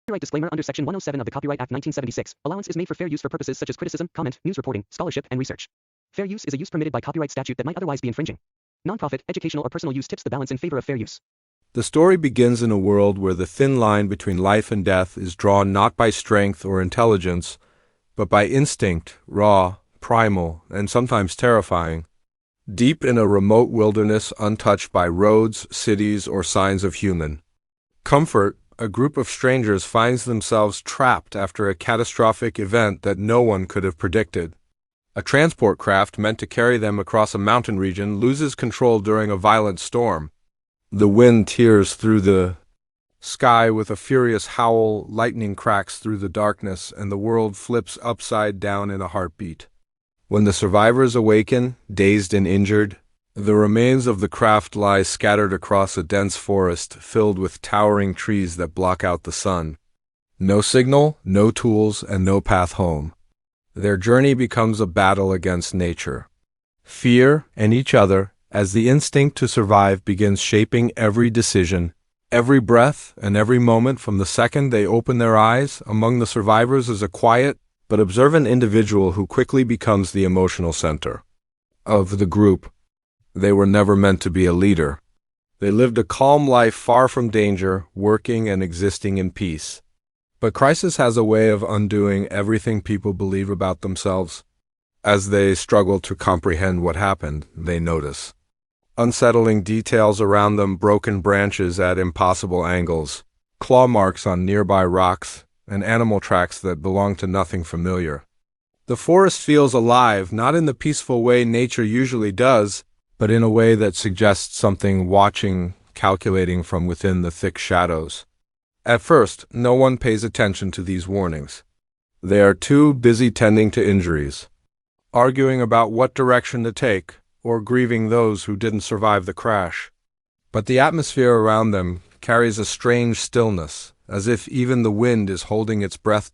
Copyright disclaimer under Section 107 of the Copyright Act 1976. Allowance is made for fair use for purposes such as criticism, comment, news reporting, scholarship, and research. Fair use is a use permitted by copyright statute that might otherwise be infringing. Nonprofit, educational, or personal use tips the balance in favor of fair use. The story begins in a world where the thin line between life and death is drawn not by strength or intelligence, but by instinct, raw, primal, and sometimes terrifying. Deep in a remote wilderness untouched by roads, cities, or signs of human comfort, a group of strangers finds themselves trapped after a catastrophic event that no one could have predicted. A transport craft meant to carry them across a mountain region loses control during a violent storm. The wind tears through the sky with a furious howl, lightning cracks through the darkness, and the world flips upside down in a heartbeat. When the survivors awaken, dazed and injured, the remains of the craft lie scattered across a dense forest filled with towering trees that block out the sun. No signal, no tools, and no path home. Their journey becomes a battle against nature, fear, and each other, as the instinct to survive begins shaping every decision, every breath, and every moment from the second they open their eyes. Among the survivors is a quiet but observant individual who quickly becomes the emotional center of the group. They were never meant to be a leader. They lived a calm life far from danger, working and existing in peace. But crisis has a way of undoing everything people believe about themselves. As they struggle to comprehend what happened, they notice unsettling details around them: broken branches at impossible angles, claw marks on nearby rocks, and animal tracks that belong to nothing familiar. The forest feels alive, not in the peaceful way nature usually does, but in a way that suggests something watching, calculating from within the thick shadows. At first, no one pays attention to these warnings. They are too busy tending to injuries, arguing about what direction to take, or grieving those who didn't survive the crash. But the atmosphere around them carries a strange stillness, as if even the wind is holding its breath.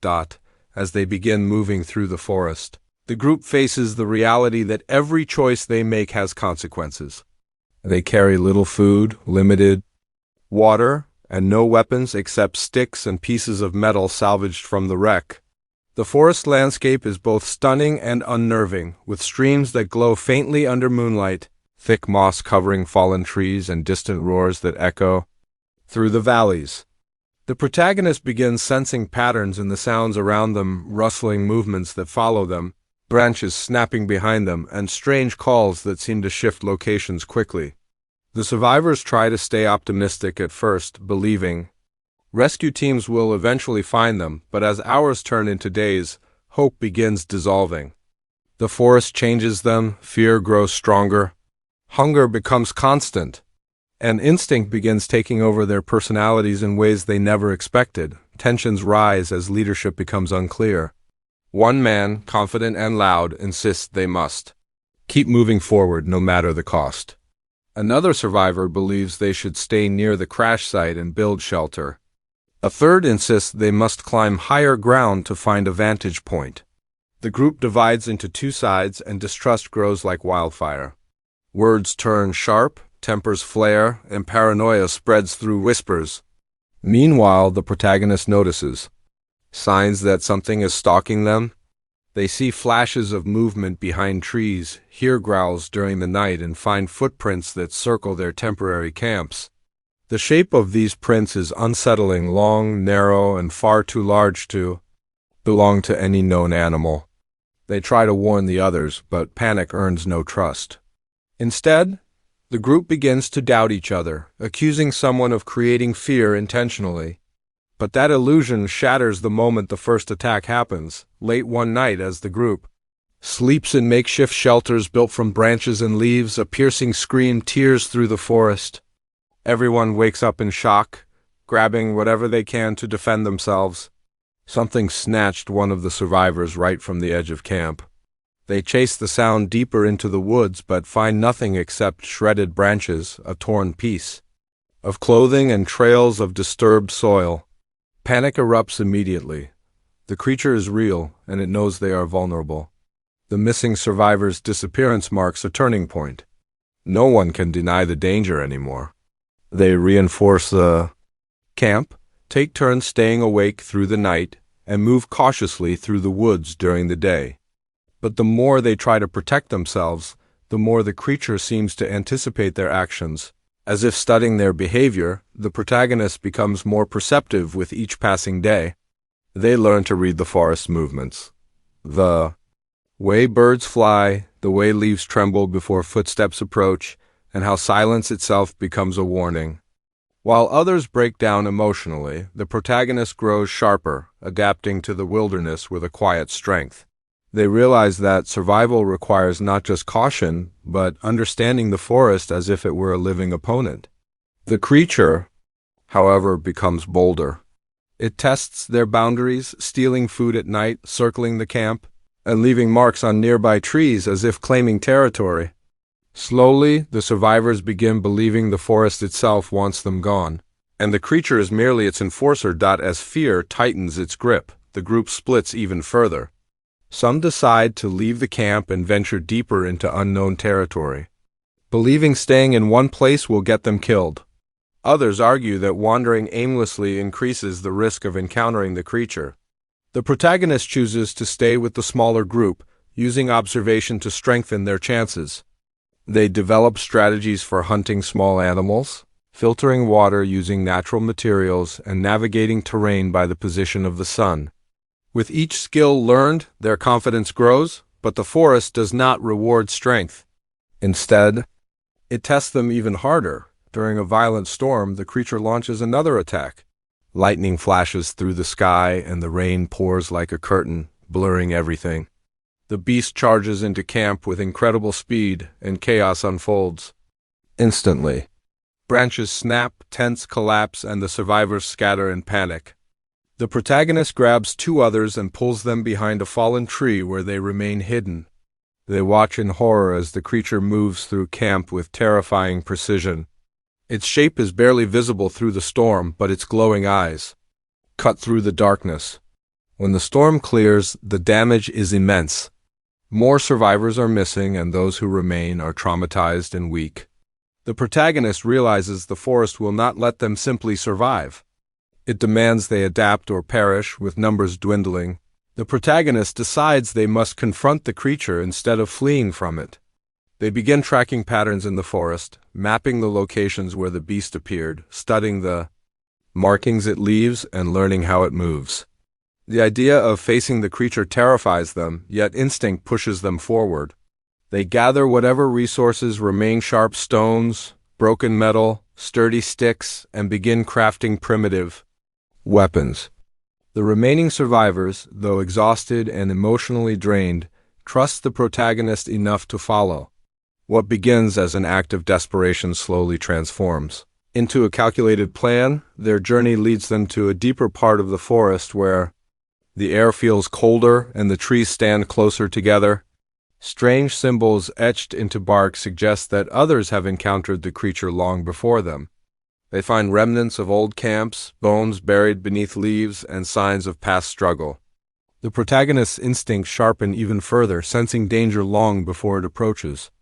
As they begin moving through the forest, the group faces the reality that every choice they make has consequences. They carry little food, limited water, and no weapons except sticks and pieces of metal salvaged from the wreck. The forest landscape is both stunning and unnerving, with streams that glow faintly under moonlight, thick moss covering fallen trees, and distant roars that echo through the valleys. The protagonist begins sensing patterns in the sounds around them, rustling movements that follow them, branches snapping behind them, and strange calls that seem to shift locations quickly. The survivors try to stay optimistic at first, believing rescue teams will eventually find them, but as hours turn into days, hope begins dissolving. The forest changes them, fear grows stronger, hunger becomes constant, and instinct begins taking over their personalities in ways they never expected. Tensions rise as leadership becomes unclear. One man, confident and loud, insists they must keep moving forward no matter the cost. Another survivor believes they should stay near the crash site and build shelter. A third insists they must climb higher ground to find a vantage point. The group divides into two sides, and distrust grows like wildfire. Words turn sharp, tempers flare, and paranoia spreads through whispers. Meanwhile, the protagonist notices signs that something is stalking them. They see flashes of movement behind trees, hear growls during the night, and find footprints that circle their temporary camps. The shape of these prints is unsettling, long, narrow, and far too large to belong to any known animal. They try to warn the others, but panic earns no trust. Instead, the group begins to doubt each other, accusing someone of creating fear intentionally. But that illusion shatters the moment the first attack happens, late one night as the group sleeps in makeshift shelters built from branches and leaves. A piercing scream tears through the forest. Everyone wakes up in shock, grabbing whatever they can to defend themselves. Something snatched one of the survivors right from the edge of camp. They chase the sound deeper into the woods, but find nothing except shredded branches, a torn piece of clothing, and trails of disturbed soil. Panic erupts immediately. The creature is real, and it knows they are vulnerable. The missing survivor's disappearance marks a turning point. No one can deny the danger anymore. They reinforce the camp, take turns staying awake through the night and move cautiously through the woods during the day. But the more they try to protect themselves, the more the creature seems to anticipate their actions. As if studying their behavior, the protagonist becomes more perceptive with each passing day. They learn to read the forest movements. The way birds fly, the way leaves tremble before footsteps approach, and how silence itself becomes a warning. While others break down emotionally, the protagonist grows sharper, adapting to the wilderness with a quiet strength. They realize that survival requires not just caution, but understanding the forest as if it were a living opponent. The creature, however, becomes bolder. It tests their boundaries, stealing food at night, circling the camp, and leaving marks on nearby trees as if claiming territory. Slowly, the survivors begin believing the forest itself wants them gone, and the creature is merely its enforcer. As fear tightens its grip, the group splits even further. Some decide to leave the camp and venture deeper into unknown territory, believing staying in one place will get them killed. Others argue that wandering aimlessly increases the risk of encountering the creature. The protagonist chooses to stay with the smaller group, using observation to strengthen their chances. They develop strategies for hunting small animals, filtering water using natural materials, and navigating terrain by the position of the sun. With each skill learned, their confidence grows, but the forest does not reward strength. Instead, it tests them even harder. During a violent storm, the creature launches another attack. Lightning flashes through the sky, and the rain pours like a curtain, blurring everything. The beast charges into camp with incredible speed, and chaos unfolds. Instantly, branches snap, tents collapse, and the survivors scatter in panic. The protagonist grabs two others and pulls them behind a fallen tree where they remain hidden. They watch in horror as the creature moves through camp with terrifying precision. Its shape is barely visible through the storm, but its glowing eyes cut through the darkness. When the storm clears, the damage is immense. More survivors are missing, and those who remain are traumatized and weak. The protagonist realizes the forest will not let them simply survive. It demands they adapt or perish, with numbers dwindling. The protagonist decides they must confront the creature instead of fleeing from it. They begin tracking patterns in the forest, mapping the locations where the beast appeared, studying the markings it leaves, and learning how it moves. The idea of facing the creature terrifies them, yet instinct pushes them forward. They gather whatever resources remain: sharp stones, broken metal, sturdy sticks, and begin crafting primitive weapons. The remaining survivors, though exhausted and emotionally drained, trust the protagonist enough to follow. What begins as an act of desperation slowly transforms into a calculated plan. Their journey leads them to a deeper part of the forest where the air feels colder and the trees stand closer together. Strange symbols etched into bark suggest that others have encountered the creature long before them. They find remnants of old camps, bones buried beneath leaves, and signs of past struggle. The protagonist's instincts sharpen even further, sensing danger long before it approaches.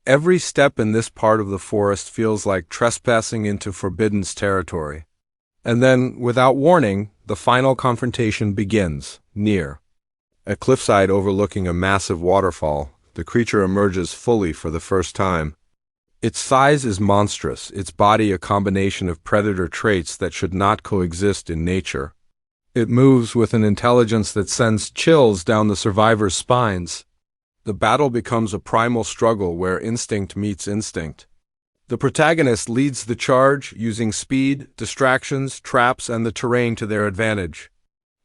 Every step in this part of the forest feels like trespassing into forbidden territory. And then, without warning, the final confrontation begins. Near a cliffside overlooking a massive waterfall, the creature emerges fully for the first time. Its size is monstrous, its body a combination of predator traits that should not coexist in nature. It moves with an intelligence that sends chills down the survivors' spines. The battle becomes a primal struggle where instinct meets instinct. The protagonist leads the charge, using speed, distractions, traps, and the terrain to their advantage.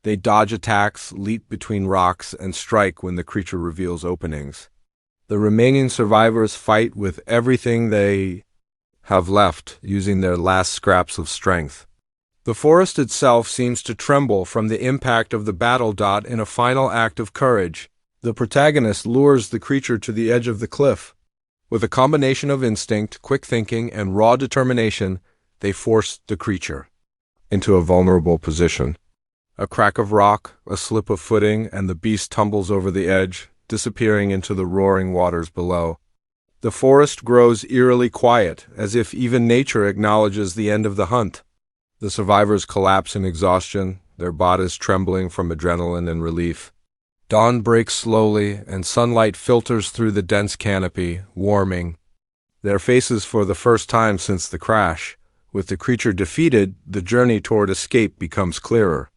They dodge attacks, leap between rocks, and strike when the creature reveals openings. The remaining survivors fight with everything they have left, using their last scraps of strength. The forest itself seems to tremble from the impact of the battle. In a final act of courage, the protagonist lures the creature to the edge of the cliff. With a combination of instinct, quick thinking, and raw determination, they force the creature into a vulnerable position. A crack of rock, a slip of footing, and the beast tumbles over the edge, disappearing into the roaring waters below. The forest grows eerily quiet, as if even nature acknowledges the end of the hunt. The survivors collapse in exhaustion, their bodies trembling from adrenaline and relief. Dawn breaks slowly, and sunlight filters through the dense canopy, warming their faces for the first time since the crash. With the creature defeated, the journey toward escape becomes clearer.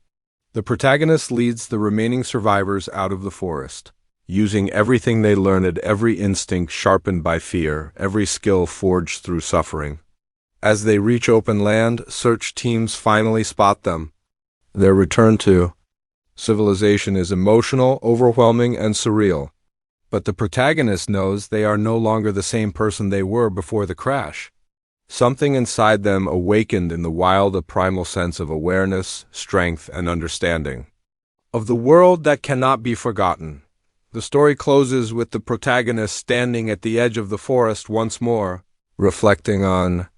The protagonist leads the remaining survivors out of the forest, using everything they learned, every instinct sharpened by fear, every skill forged through suffering. As they reach open land, search teams finally spot them. Their return to civilization is emotional, overwhelming, and surreal. But the protagonist knows they are no longer the same person they were before the crash. Something inside them awakened in the wild, a primal sense of awareness, strength, and understanding of the world that cannot be forgotten. The story closes with the protagonist standing at the edge of the forest once more, reflecting on